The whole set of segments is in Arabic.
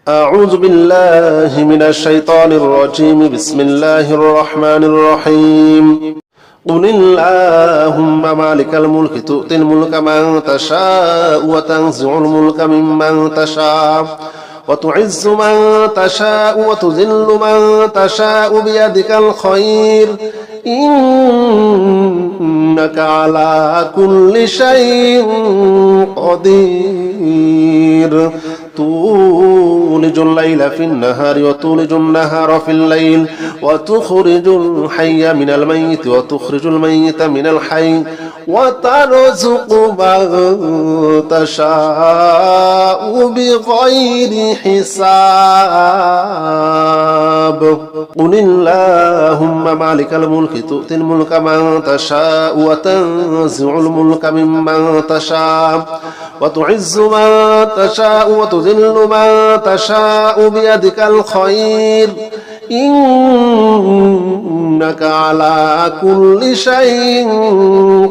أعوذ بالله من الشيطان الرجيم بسم الله الرحمن الرحيم قل اللهم مالك الملك تؤتي الملك من تشاء وتنزع الملك ممن تشاء وتعز من تشاء وتذل من تشاء بيدك الخير إنك على كل شيء قدير تولج الليل في النهار وتولج النهار في الليل وتخرج الحي من الميت وتخرج الميت من الحي وترزق من تشاء بغير حساب قل اللهم مالك الملك تؤتي الملك من تشاء وتنزع الملك ممن تشاء وتعز من تشاء وتذل من تشاء بيدك الخير إنك على كل شيء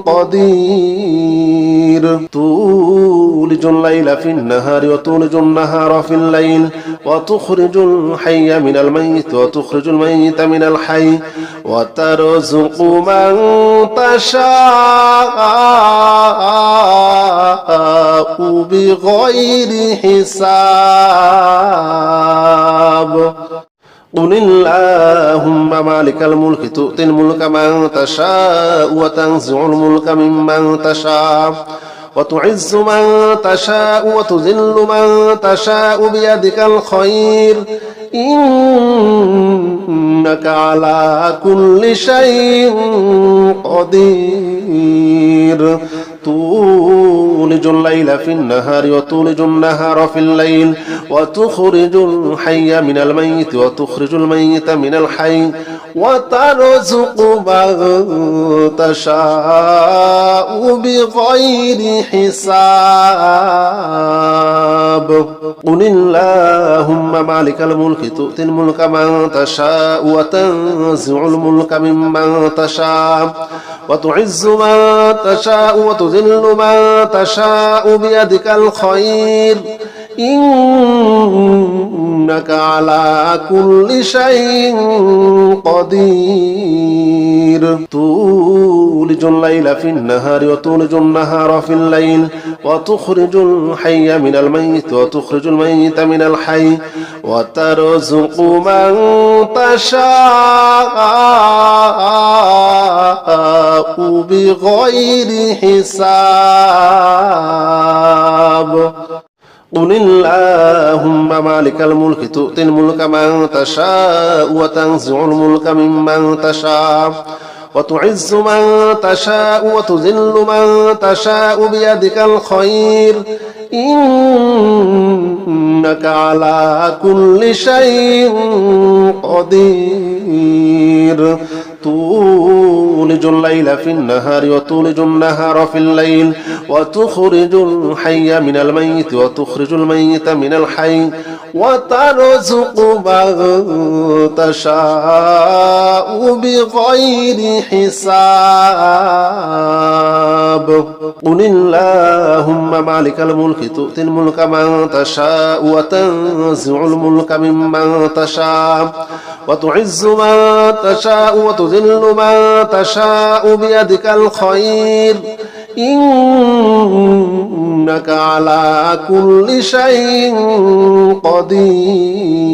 قدير تولج الليل في النهار وتولج النهار في الليل وتخرج الحي من الميت وتخرج الميت من الحي وترزق من تشاء بغير حساب قل اللهم مالك الملك تؤتي الملك من تشاء وتنزع الملك ممن تشاء وتعز من تشاء وتذل من تشاء بيدك الخير إنك على كل شيء قدير تولج الليل في النهار وتولج النهار في الليل وتخرج الحي من الميت وتخرج الميت من الحي وترزق من تشاء بغير حساب قل اللهم مالك الملك تؤتي الملك من تشاء وتنزع الملك ممن تشاء وتعز من تشاء وتذل من تشاء بيدك الخير إنك على كل شيء قدير تولج الليل في النهار وتولج النهار في الليل وتخرج الحي من الميت وتخرج الميت من الحي وترزق من تشاء بغير حساب قل اللهم مالك الملك تؤتي الملك من تشاء وتنزع الملك ممن تشاء وتعز من تشاء وتذل من تشاء بيدك الخير إنك على كل شيء قدير تولج الليل في النهار وتولج النهار في الليل وتخرج الحي من الميت وتخرج الميت من الحي وترزق من تشاء بغير حساب قل اللهم مالك الملك تؤتي الملك من تشاء وتنزع الملك ممن تشاء وتعز من تشاء وتذل من تشاء بيدك الخير إنك على كل شيء قدير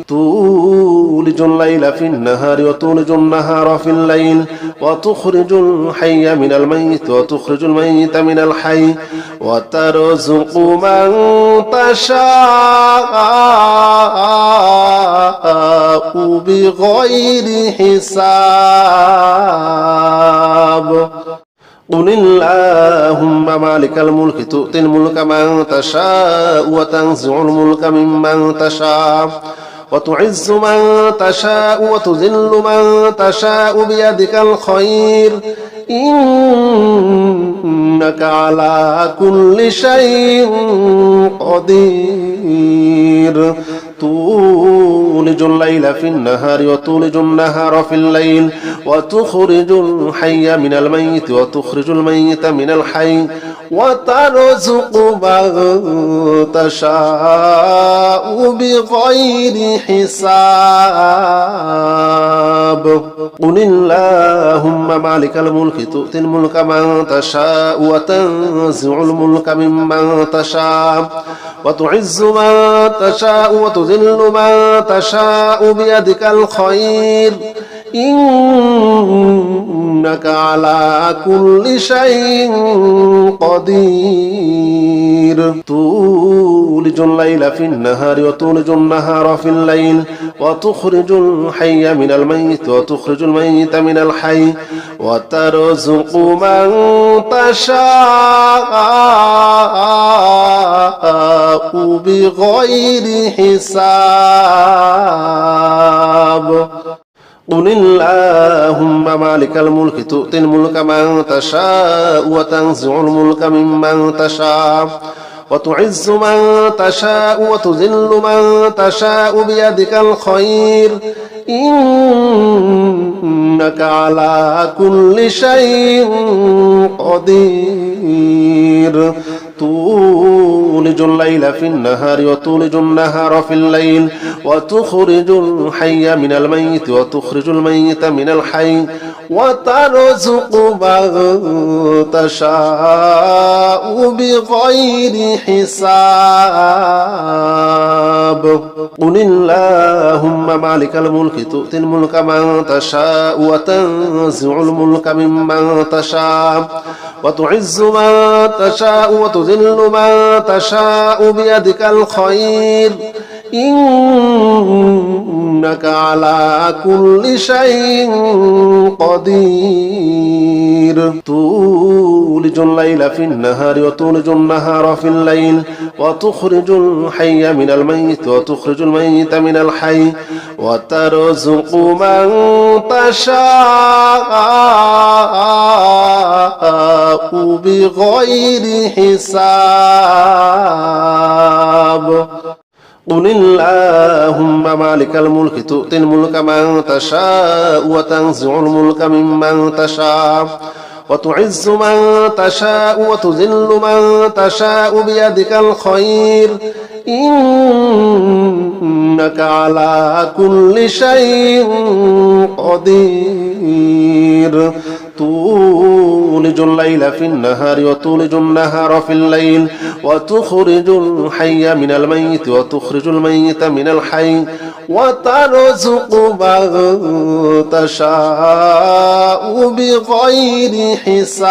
تولج الليل في النهار وتولج النهار في الليل وتخرج الحي من الميت وتخرج الميت من الحي وترزق من تشاء بغير حساب قل اللهم مالك الملك تؤتي الملك من تشاء وتنزع الملك ممن تشاء وتعز من تشاء وتذل من تشاء بيدك الخير إنك على كل شيء قدير تولج الليل في النهار وتولج النهار في الليل وتخرج الحي من الميت وتخرج الميت من الحي وترزق من تشاء بغير حساب قل اللهم مالك الملك تؤتي الملك من تشاء وتنزع الملك ممن تشاء وتعز من تشاء وتذل من تشاء بيدك الخير إنك على كل شيء قدير تولج الليل في النهار وتولج النهار في الليل وتخرج الحي من الميت وتخرج الميت من الحي وترزق من تشاء بغير حساب قل اللهم مالك الملك تؤتي الملك من تشاء وتنزع الملك ممن تشاء وتعز من تشاء وتذل من تشاء بيدك الخير إنك على كل شيء قدير تولج الليل في النهار وتولج النهار في الليل وتخرج الحي من الميت وتخرج الميت من الحي وترزق من تشاء بغير حساب قل اللهم مالك الملك تؤتي الملك من تشاء وتنزع الملك ممن تشاء وتعز من تشاء وتذل من تشاء بيدك الخير إنك على كل شيء قدير تولج الليل في النهار وتولج النهار في الليل وتخرج الحي من الميت وتخرج الميت من الحي وترزق من تشاء بغير حساب قل اللهم مالك الملك تؤتي الملك من تشاء وتنزع الملك ممن تشاء وتعز من تشاء وتذل من تشاء بيدك الخير إنك على كل شيء قدير تولج الليل في النهار وتولج النهار في الليل وتخرج الحي من الميت وتخرج الميت من الحي وترزق من تشاء بغير حساب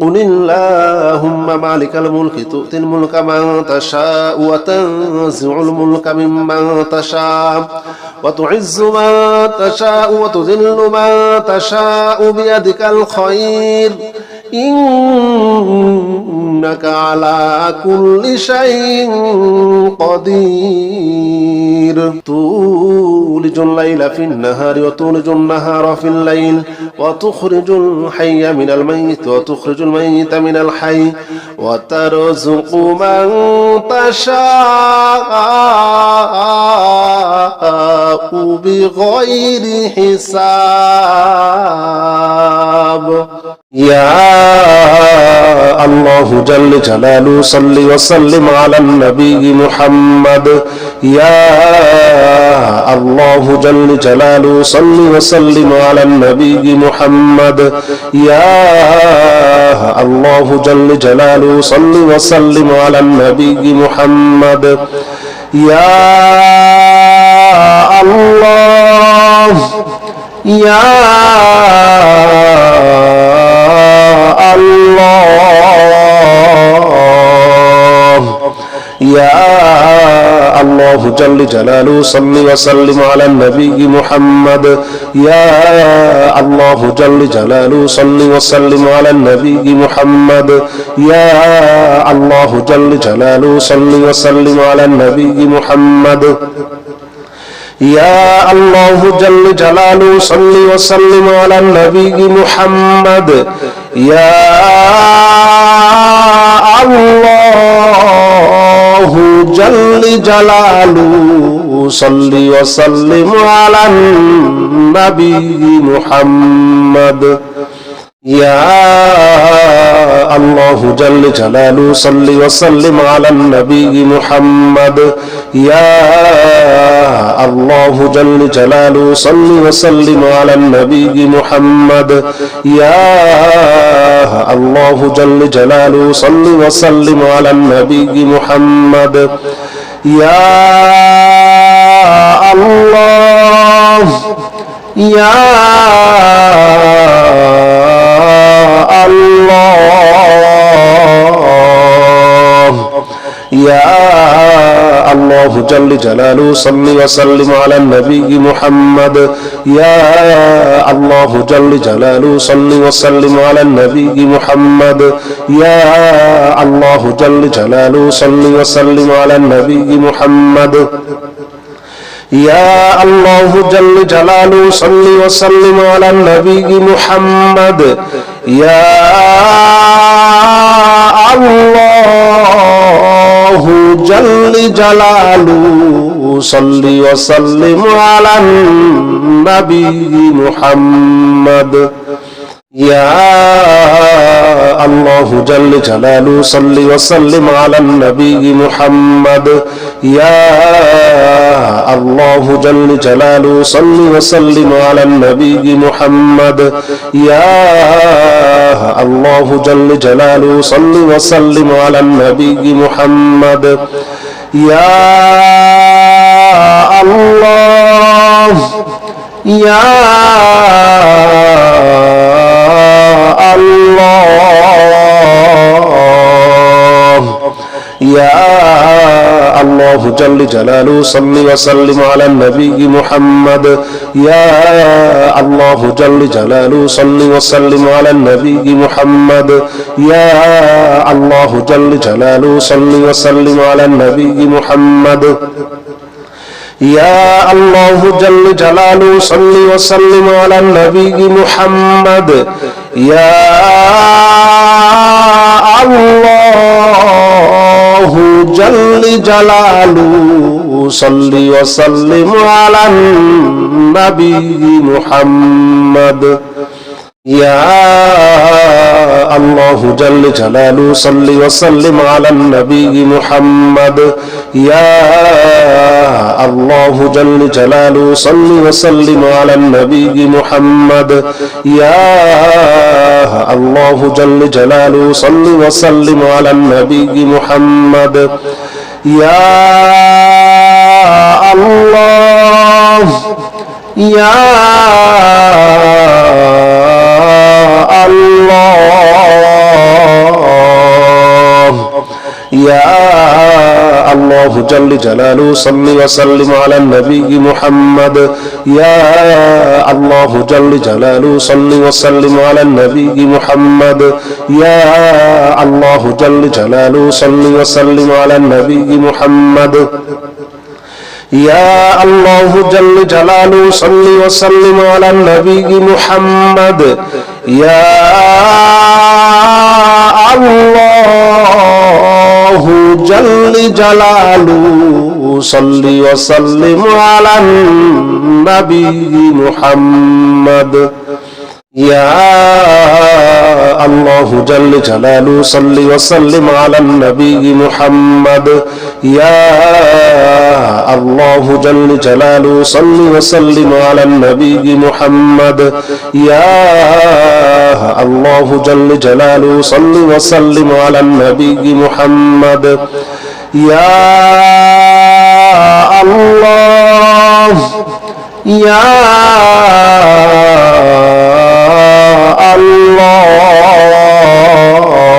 قل اللهم مالك الملك تؤتي الملك من تشاء وتنزع الملك ممن تشاء وتعز من تشاء وتذل من تشاء بيدك الخير إنك على كل شيء قدير تولج الليل في النهار وتولج النهار في الليل وتخرج الحي من الميت وتخرج الميت من الحي وترزق من تشاء بغير حساب يا الله جل جلاله صل وسلم على النبي محمد يا الله جل جلاله صل وسلم على النبي محمد يا الله جل جلاله صل وسلم على النبي محمد يا الله يا الله يا الله جل جلاله صل وسلم على النبي محمد يا الله جل جلاله صل وسلم على النبي محمد يا الله جل جلاله صل وسلم على النبي محمد يا الله جل جلاله صل وسلم على النبي محمد يا الله جل جلاله صل وسلم على النبي محمد يا الله جل جلاله صل وسلم على النبي محمد يا الله جل جلاله صل وسلم على النبي محمد يا الله جل جلاله صل وسلم على النبي محمد يا الله يا الله يا الله جل جلاله صل وسلم على النبي محمد يا الله جل جلاله صل وسلم على النبي محمد يا الله جل جلاله صل وسلم على النبي محمد يا الله جل جلاله صل وسلم على النبي محمد يا الله جل جلاله صل وسلم على النبي محمد يا الله جل جلاله صل وسلم على النبي محمد يا الله جل جلاله صل وسلم على النبي محمد يا الله جل جلاله صل وسلم على النبي محمد يا الله يا الله يا الله جل جلاله صل وسلم على النبي محمد يا الله جل جلاله صل وسلم على النبي محمد يا الله جل جلاله صل وسلم على النبي محمد يا الله جل جلاله صل وسلم على النبي محمد يا الله جل جلاله صل وسلم على النبي محمد يا الله جل جلاله صل وسلم على النبي محمد يا الله جل جلاله صل وسلم على النبي محمد يا الله جل جلاله صل وسلم على النبي محمد يا الله يا الله يا الله جل جلاله صل وسلم على النبي محمد يا الله جل جلاله صل وسلم على النبي محمد يا الله جل جلاله صل وسلم على النبي محمد يا الله جل جلاله صل وسلم على النبي محمد يا الله جل جلاله صل وسلم على النبي محمد يا الله جل جلاله صل وسلم على النبي محمد يا الله جل جلاله صل وسلم على النبي محمد يا الله جل جلاله صل وسلم على النبي محمد يا الله يا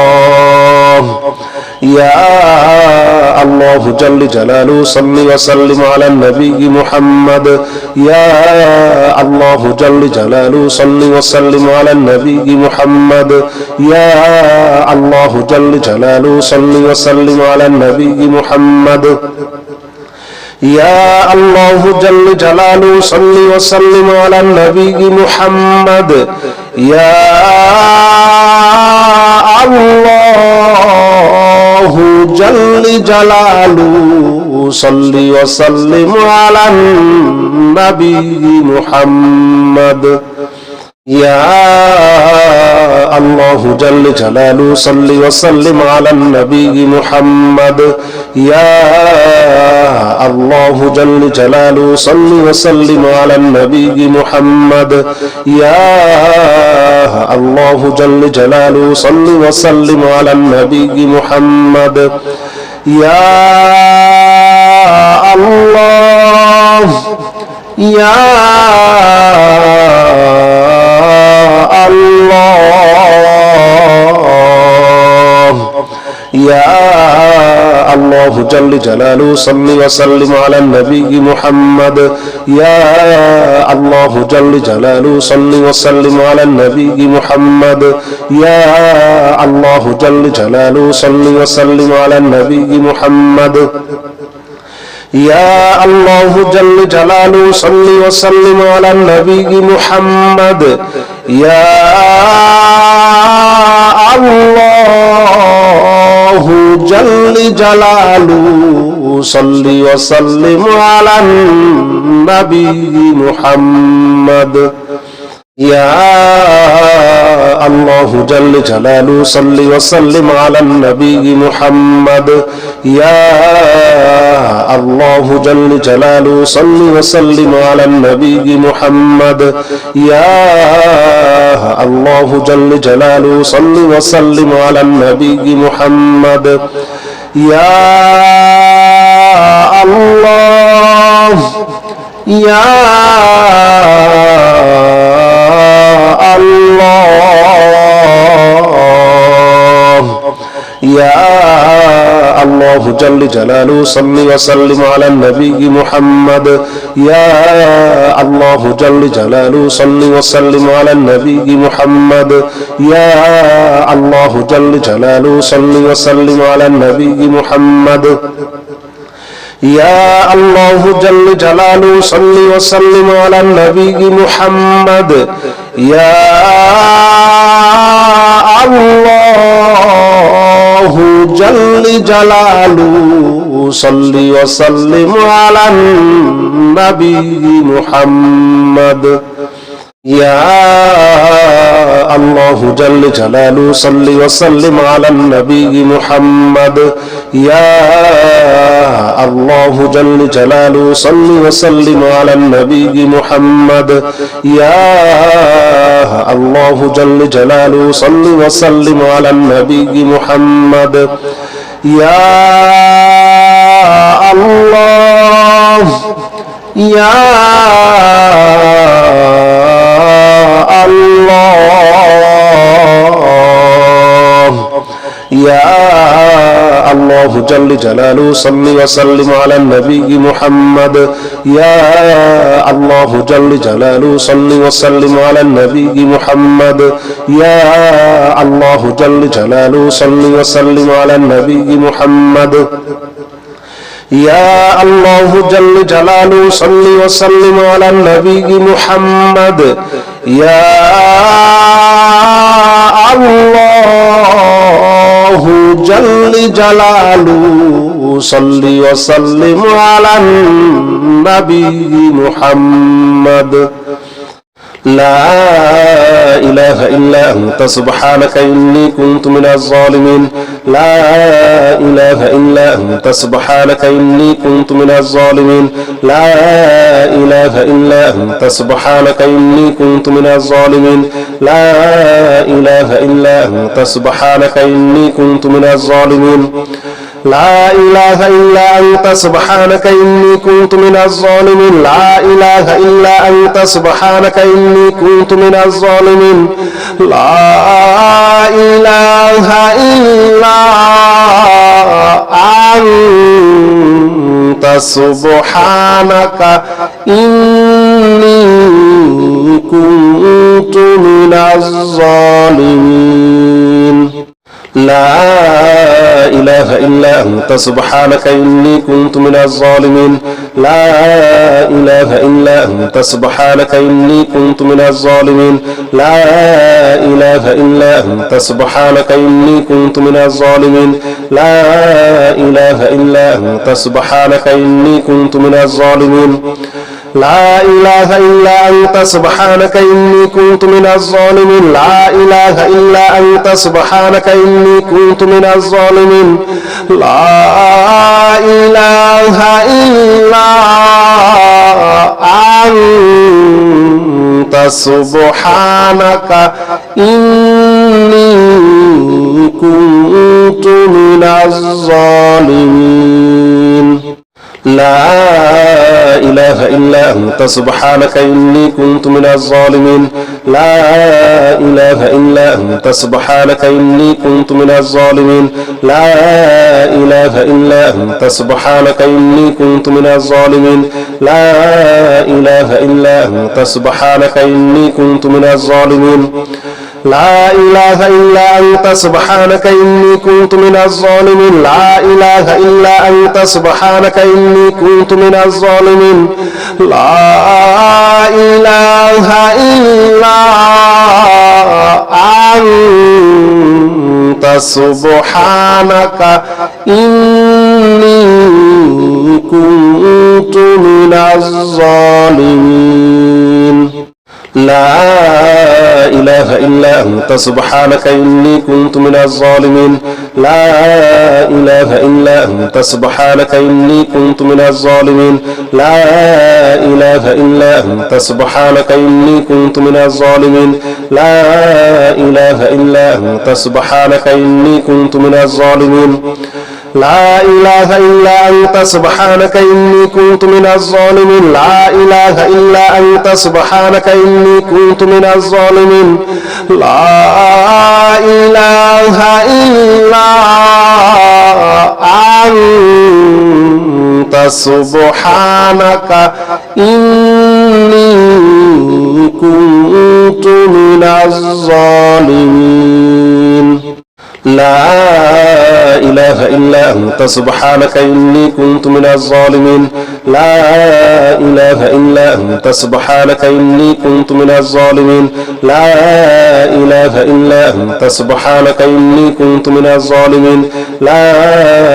الله يا الله جل جلاله صل وسلم على النبي محمد يا الله جل جلاله صل وسلم على النبي محمد يا الله جل جلاله صل وسلم على النبي محمد يا الله جل جلاله صل وسلم على النبي محمد يا الله جل جلاله صل وسلم على النبي محمد يا الله جل جلاله صل وسلم على النبي محمد يا الله جل جلاله صل وسلم على النبي محمد يا الله جل جلاله صل وسلم على النبي محمد يا الله يا الله يا الله جل جلاله صل وسلم على النبي محمد يا الله جل جلاله صل وسلم على النبي محمد يا الله جل جلاله صل وسلم على النبي محمد يا الله جل جلاله صل وسلم على النبي محمد يا الله جل جلاله صل وسلم على النبي محمد يا الله جل جلاله صل وسلم على النبي محمد يا الله جل جلاله صل وسلم على النبي محمد يا الله جل جلاله صل وسلم على النبي محمد يا الله يا الله يا الله جل جلاله صل وسلم على النبي محمد يا الله جل جلاله صل وسلم على النبي محمد يا الله جل جلاله صل وسلم على النبي محمد يا الله جل جلاله صل وسلم على النبي محمد يا الله جل جلاله صل وسلم على النبي محمد يا الله جل جلاله صل وسلم على النبي محمد يا الله جل جلاله صل وسلم على النبي محمد يا الله جل جلاله صل وسلم على النبي محمد يا الله يا الله يا الله جل جلاله صل وسلم على النبي محمد يا الله جل جلاله صل وسلم على النبي محمد يا الله جل جلاله صل وسلم على النبي محمد يا الله جل جلاله صل وسلم على النبي محمد يا الله جل جلاله صل وسلم على النبي محمد لا إله إلا أنت سبحانك إني كنت من الظالمين لا إله إلا أنت سبحانك إني كنت من الظالمين لا إله إلا أنت سبحانك إني كنت من الظالمين لا إله إلا أنت سبحانك إني كنت من الظالمين لا إله إلا أنت سبحانك إني كنت من الظالمين لا إله إلا أنت سبحانك إني كنت من الظالمين لا إله إلا أنت سبحانك إني كنت من الظالمين لا إله إلا أنت سبحانك إني كنت من الظالمين لا إله إلا أنت سبحانك إني كنت من الظالمين لا إله إلا أنت سبحانك إني كنت من الظالمين لا إله إلا أنت سبحانك إني كنت من الظالمين لا إله إلا أنت سبحانك إني كنت من الظالمين لا إله إلا أنت سبحانك إني كنت من الظالمين لا إله إلا أنت سبحانك إني كنت من الظالمين لا إله إلا أنت سبحانك إني كنت من الظالمين لا إله إلا أنت سبحانك إني كنت من الظالمين لا إله إلا أنت سبحانك إني كنت من الظالمين لا إله إلا أنت سبحانك إني كنت من الظالمين لا إله إلا أنت سبحانك إني كنت من الظالمين لا إله إلا أنت سبحانك إني كنت من الظالمين لا إله إلا أنت سبحانك إني كنت من الظالمين لا إله إلا أنت سبحانك إني كنت من الظالمين لا إله إلا أنت سبحانك إني كنت من الظالمين لا إله إلا أنت سبحانك إني كنت من الظالمين لا إله إلا أنت سبحانك إني كنت من الظالمين لا إله إلا أنت سبحانك إني كنت من الظالمين لا إله إلا أنت سبحانك إني كنت من الظالمين لا إله إلا أنت سبحانك إني كنت من الظالمين لا إله إلا أنت سبحانك إني كنت من الظالمين لا إله إلا أنت سبحانك إني كنت من الظالمين لا إله إلا أنت سبحانك إني كنت من الظالمين لا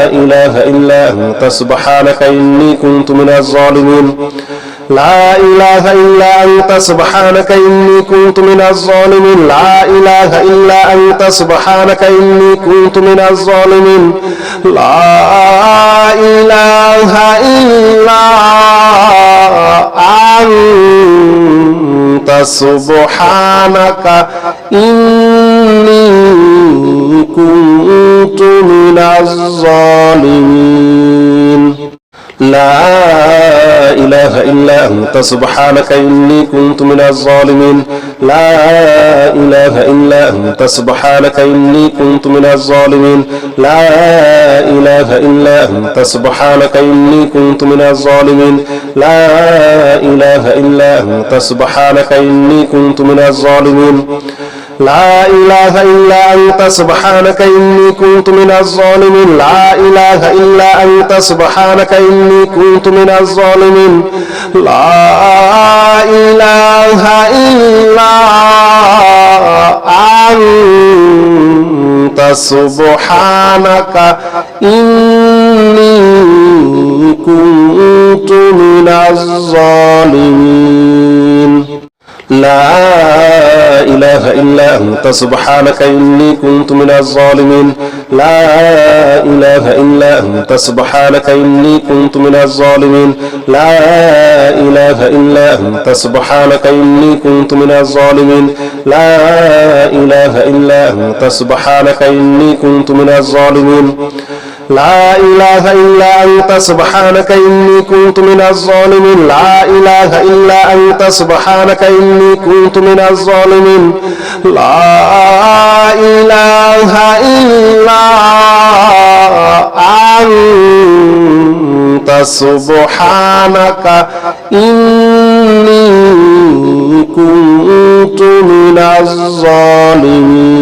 إله إلا أنت سبحانك إني كنت من الظالمين لا إله إلا أنت سبحانك إني كنت من الظالمين لا إله إلا أنت سبحانك إني كنت من الظالمين لا إله إلا أنت سبحانك إني كنت من الظالمين لا إله إلا أنت سبحانك إني كنت من الظالمين لا إله إلا أنت سبحانك إني كنت من الظالمين لا إله إلا أنت سبحانك إني كنت من الظالمين لا إله إلا أنت سبحانك إني كنت من الظالمين لا إله إلا أنت سبحانك إني كنت من الظالمين لا إله إلا أنت سبحانك إني كنت من الظالمين لا إله إلا أنت سبحانك إني كنت من الظالمين لا إله إلا أنت سبحانك إني كنت من الظالمين لا إله إلا أنت سبحانك إني كنت من الظالمين لا إله إلا أنت سبحانك إني كنت من الظالمين لا إله إلا أنت سبحانك إني كنت من الظالمين لا إله إلا أنت سبحانك إني كنت من الظالمين لا إله إلا أنت سبحانك إني كنت من الظالمين لا إله إلا أنت سبحانك إني كنت من الظالمين